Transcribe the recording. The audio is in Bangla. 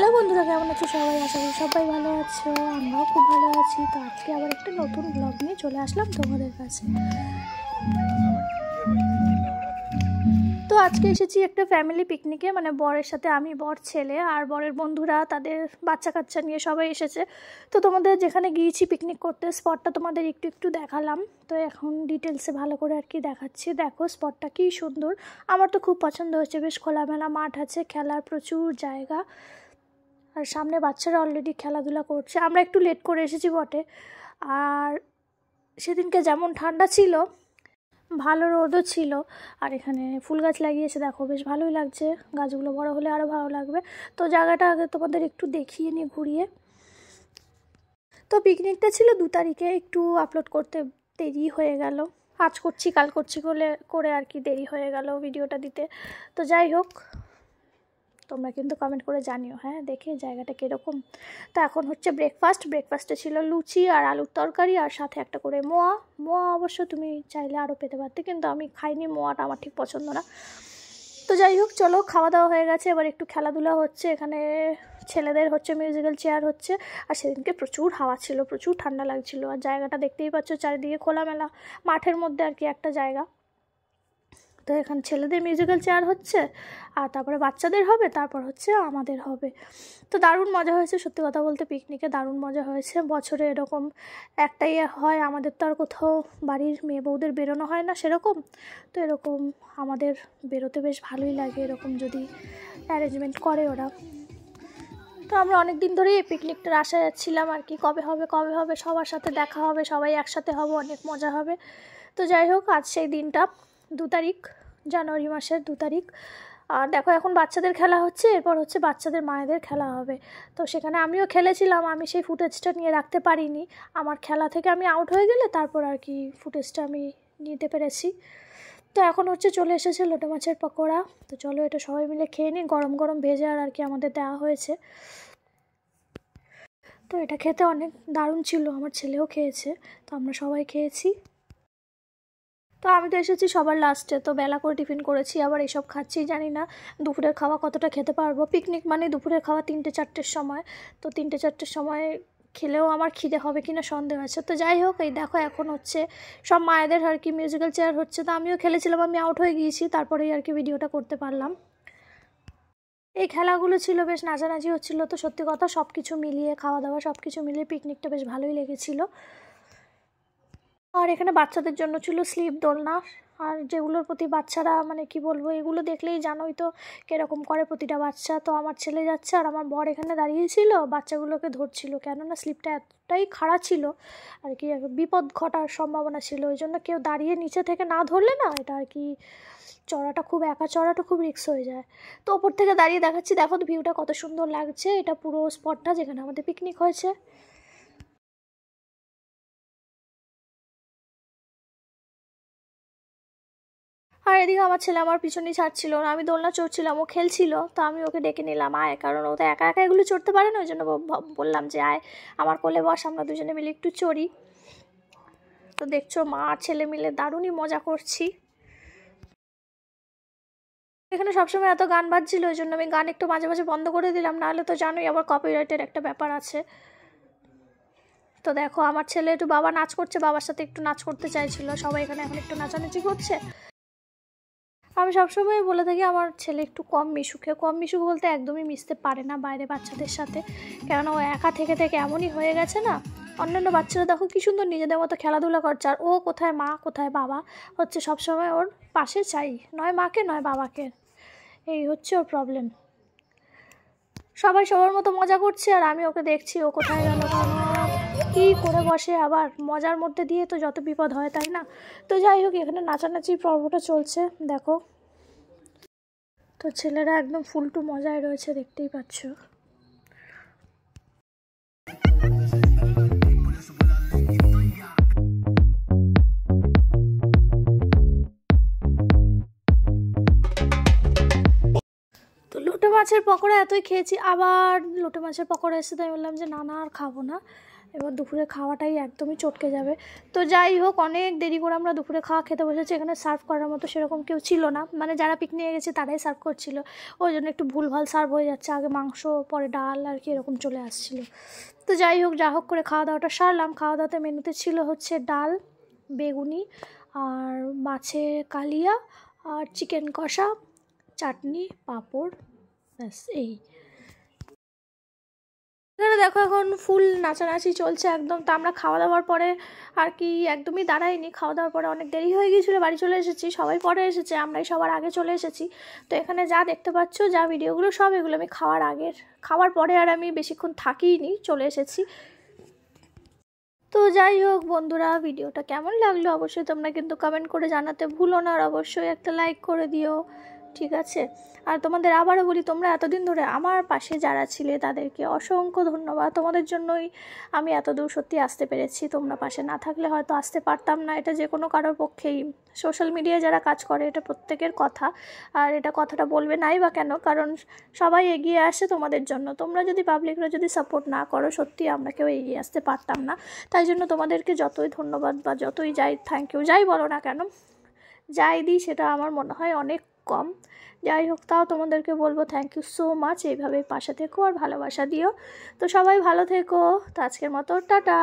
হ্যালো বন্ধুরা, কেমন আছো সবাই? আশা করি সবাই ভালো আছো, আমরাও খুব ভালো আছি। তো আজকে আবার একটা নতুন ব্লগ নিয়ে চলে আসলাম তোমাদের কাছে। তো আজকে এসেছি একটা ফ্যামিলি পিকনিকে, মানে বরের সাথে আমি, বর, ছেলে আর বরের বন্ধুরা, তাদের বাচ্চা কাচ্চা নিয়ে সবাই এসেছে। তো তোমাদের যেখানে গিয়েছি পিকনিক করতে, স্পটটা তোমাদের একটু একটু দেখালাম। তো এখন ডিটেলসে ভালো করে আর কি দেখাচ্ছি। দেখো স্পটটা কী সুন্দর, আমার তো খুব পছন্দ হয়েছে। বেশ খোলামেলা মাঠ আছে, খেলার প্রচুর জায়গা, আর সামনে বাচ্চারা অলরেডি খেলাধুলা করছে। আমরা একটু লেট করে এসেছি বটে, আর সেদিনকে যেমন ঠান্ডা ছিল, ভালো রোদও ছিল। আর এখানে ফুল গাছ লাগিয়েছে, দেখো বেশ ভালোই লাগছে। গাছগুলো বড় হলে আরও ভালো লাগবে। তো জায়গাটা আগে তোমাদের একটু দেখিয়ে নিই ঘুরিয়ে। তো পিকনিকটা ছিল 2 তারিখে, একটু আপলোড করতে দেরি হয়ে গেল। আজ করছি কাল করছি করে আর কি দেরি হয়ে গেল ভিডিওটা দিতে। তো যাই হোক, তোমরা কিন্তু কমেন্ট করে জানিও হ্যাঁ, দেখে জায়গাটা কীরকম। তো এখন হচ্ছে ব্রেকফাস্টে ছিল লুচি আর আলুর তরকারি, আর সাথে একটা করে মোয়া অবশ্য তুমি চাইলে আরও পেতে পারতে, কিন্তু আমি খাইনি, মোয়াটা আমার ঠিক পছন্দ না। তো যাই হোক, চলো খাওয়া দাওয়া হয়ে গেছে, এবার একটু খেলাধুলা হচ্ছে। এখানে ছেলেদের হচ্ছে মিউজিক্যাল চেয়ার হচ্ছে। আর সেদিনকে প্রচুর হাওয়া ছিল, প্রচুর ঠান্ডা লাগছিল। আর জায়গাটা দেখতেই পাচ্ছ, চারিদিকে খোলামেলা মাঠের মধ্যে আর কি একটা জায়গা। তো এখানে ছেলেদের মিউজিক্যাল চেয়ার হচ্ছে, আর তারপরে বাচ্চাদের হবে, তারপর হচ্ছে আমাদের হবে। তো দারুণ মজা হয়েছে, সত্যি কথা বলতে পিকনিকে দারুণ মজা হয়েছে। বছরে এরকম একটাই হয়, আমাদের তো আর কোথাও বাড়ির মেয়ে বউদের বেরোনো হয় না সেরকম। তো এরকম আমাদের বেরোতে বেশ ভালোই লাগে, এরকম যদি অ্যারেঞ্জমেন্ট করে ওরা। তো আমরা অনেক দিন ধরেই এই পিকনিকটার আশায় যাচ্ছিলাম আর কি, কবে হবে, সবার সাথে দেখা হবে, সবাই একসাথে হব, অনেক মজা হবে। তো যাই হোক, আজ সেই দিনটা, 2 তারিখ, জানুয়ারি মাসের 2 তারিখ। আর দেখো এখন বাচ্চাদের খেলা হচ্ছে, এরপর হচ্ছে বাচ্চাদের মায়েদের খেলা হবে। তো সেখানে আমিও খেলেছিলাম, আমি সেই ফুটেজটা নিয়ে রাখতে পারিনি। আমার খেলা থেকে আমি আউট হয়ে গেলে তারপর আর কি ফুটেজটা আমি নিতে পেরেছি। তো এখন হচ্ছে চলে এসেছে লোটে মাছের পকোড়া। তো চলো এটা সবাই মিলে খেয়ে নিই, গরম গরম ভেজে আর কি আমাদের দেওয়া হয়েছে। তো এটা খেতে অনেক দারুণ ছিল, আমার ছেলেও খেয়েছে, তো আমরা সবাই খেয়েছি। তো আমি তো এসেছি সবার লাস্টে, তো বেলা করে টিফিন করেছি, আবার এইসব খাচ্ছি, জানি না দুপুরের খাওয়া কতটা খেতে পারবো। পিকনিক মানে দুপুরের খাওয়া 3টে-4টের সময়, তো 3টে-4টের সময় খেলেও আমার খিদে হবে কিনা সন্দেহ আছে। তো যাই হোক, এই দেখো এখন হচ্ছে সব মায়েদের আর কি মিউজিক্যাল চেয়ার হচ্ছে। তো আমিও খেলেছিলাম, আমি আউট হয়ে গিয়েছি, তারপরেই আর কি ভিডিওটা করতে পারলাম। এই খেলাগুলো ছিল, বেশ নাচানাচি হচ্ছিলো। তো সত্যি কথা, সব কিছু মিলিয়ে, খাওয়া দাওয়া সব কিছু মিলিয়ে পিকনিকটা বেশ ভালোই লেগেছিলো। আর এখানে বাচ্চাদের জন্য ছিল স্লিপ দোলনা, আর যেগুলোর প্রতি বাচ্চারা মানে কি বলবো, এগুলো দেখলেই জানোই তো কীরকম করে প্রতিটা বাচ্চা। তো আমার ছেলে যাচ্ছে, আর আমার বর এখানে দাঁড়িয়েছিল, বাচ্চাগুলোকে ধরছিল, কেননা স্লিপটা এতটাই খাড়া ছিল আর কি, বিপদ ঘটার সম্ভাবনা ছিল। ওই জন্য কেউ দাঁড়িয়ে নিচে থেকে না ধরলে না, এটা আর কি একা চড়াটা খুব রিস্ক হয়ে যায়। তো ওপর থেকে দাঁড়িয়ে দেখাচ্ছি, দেখো তো ভিউটা কত সুন্দর লাগছে। এটা পুরো স্পটটা যেখানে আমাদের পিকনিক হয়েছে। আর এদিকে আমার ছেলে আমার পিছনেই ছাড়ছিল না, আমি দোলনা চড়ছিলাম, ও খেলছিল। তো আমি ওকে ডেকে নিলাম, আয়, কারণ ও তো একা একা এগুলো চড়তে পারে না, ওই জন্য বললাম যে আয় আমার কোলে বস, আমরা দুজনে মিলে একটু চড়ি। তো দেখছো মা আর ছেলে মিলে দারুণই মজা করছি। এখানে সবসময় এত গান বাজছিল, ওই জন্য আমি গান একটু মাঝে মাঝে বন্ধ করে দিলাম, নাহলে তো জানোই আবার কপিরাইটের একটা ব্যাপার আছে। তো দেখো আমার ছেলে একটু বাবা নাচ করছে, বাবার সাথে একটু নাচ করতে চাইছিল, সবাই এখানে এখন একটু নাচানাচি করছে। আমি সবসময় বলে থাকি আমার ছেলে একটু কম মিশুক বলতে একদমই মিশতে পারে না বাইরে বাচ্চাদের সাথে, কেননা ও একা থেকে থেকে এমনই হয়ে গেছে না। অন্যান্য বাচ্চারা দেখো কী সুন্দর নিজেদের মতো খেলাধুলা করছে, আর ও কোথায় মা কোথায় বাবা হচ্ছে, সবসময় ওর পাশে চাই, নয় মাকে নয় বাবাকে, এই হচ্ছে ওর প্রবলেম। সবাই সবার মতো মজা করছে, আর আমি ওকে দেখছি ও কোথায় গেল, কী করে বসে, আবার মজার মধ্যে দিয়ে তো যত বিপদ হয়, তাই না। তো যাই হোক, এখানে নাচানাচি পর্বটা চলছে দেখো। তো ছেলেরা একদম ফুলটু মজায় রয়েছে, দেখতেই পাচ্ছ। তো লোটে মাছের পকোড়া এতই খেয়েছি, আবার লোটে মাছের পকোড়া এসে, তাই বললাম যে না আর খাবো না। এবার দুপুরে খাওয়াটাই একদমই চটকে যাবে। তো যাই হোক, অনেক দেরি করে আমরা দুপুরে খাওয়া খেতে বসেছি। এখানে সার্ভ করার মতো সেরকম কেউ ছিল না, মানে যারা পিকনিকে গেছে তারাই সার্ভ করছিল, ওই জন্য একটু ভুলভাল সার্ভ হয়ে যাচ্ছে, আগে মাংস পরে ডাল আর কি এরকম চলে আসছিলো। তো যাই হোক, যা হোক করে খাওয়া দাওয়াটা সারলাম। খাওয়া দাওয়াতে মেনুতে ছিল হচ্ছে ডাল, বেগুনি আর মাছের কালিয়া আর চিকেন কষা, চাটনি, পাঁপড়, ব্যাস এই। এখানে দেখো এখন ফুল নাচানাচি চলছে একদম। তো আমরা খাওয়া দাওয়ার পরে আর কি একদমই দাঁড়াইনি, খাওয়া দাওয়ার পরে অনেক দেরি হয়ে গিয়েছিলো, বাড়ি চলে এসেছি। সবাই পরে এসেছে, আমরাই সবার আগে চলে এসেছি। তো এখানে যা দেখতে পাচ্ছ, যা ভিডিওগুলো, সব এগুলো আমি খাওয়ার পরে আর আমি বেশিক্ষণ থাকিনি, চলে এসেছি। তো যাই হোক বন্ধুরা, ভিডিওটা কেমন লাগলো অবশ্যই তোমরা কিন্তু কমেন্ট করে জানাতে ভুলো না, আর অবশ্যই একটা লাইক করে দিও, ঠিক আছে? আর তোমাদের আবারও বলি, তোমরা এতদিন ধরে আমার পাশে যারা ছিলে তাদেরকে অসংখ্য ধন্যবাদ। তোমাদের জন্যই আমি এত দূর সত্যি আসতে পেরেছি। তোমরা পাশে না থাকলে হয়তো আসতে পারতাম না। এটা যে কোনো কারোর পক্ষেই, সোশ্যাল মিডিয়ায় যারা কাজ করে, এটা প্রত্যেকের কথা। আর এটা কথাটা বলবে নাই বা কেন, কারণ সবাই এগিয়ে আসে তোমাদের জন্য। তোমরা যদি, পাবলিকরা যদি সাপোর্ট না করো, সত্যি আমরা কেউ এগিয়ে আসতে পারতাম না। তাই জন্য তোমাদেরকে যতই ধন্যবাদ বা যতই যাই থ্যাংক ইউ যাই বলো না কেন, যাই দিই সেটা আমার মনে হয় অনেক কম। যাই হোক, তাও তোমাদেরকে বলবো থ্যাংক ইউ সো মাচ। এইভাবেই পাশে থেকো আর ভালোবাসা দিও। তো সবাই ভালো থেকো। তো আজকের মতো টাটা।